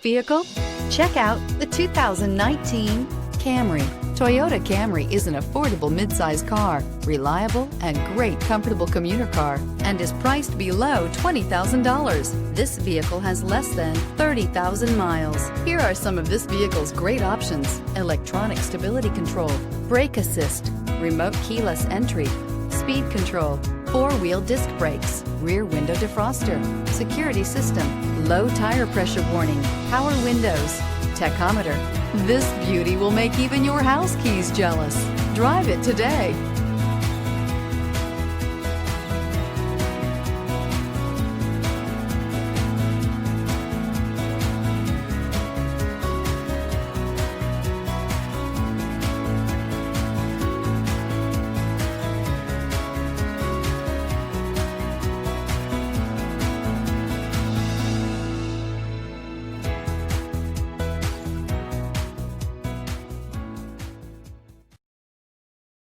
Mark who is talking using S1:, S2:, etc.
S1: Vehicle? Check out the 2019 Camry. Toyota Camry is an affordable midsize car, reliable and great comfortable commuter car, and is priced below $20,000. This vehicle has less than 30,000 miles. Here are some of this vehicle's great options: electronic stability control, brake assist, remote keyless entry, speed control, four-wheel disc brakes, rear window defroster, security system, low tire pressure warning, power windows, tachometer. This beauty will make even your house keys jealous. Drive it today.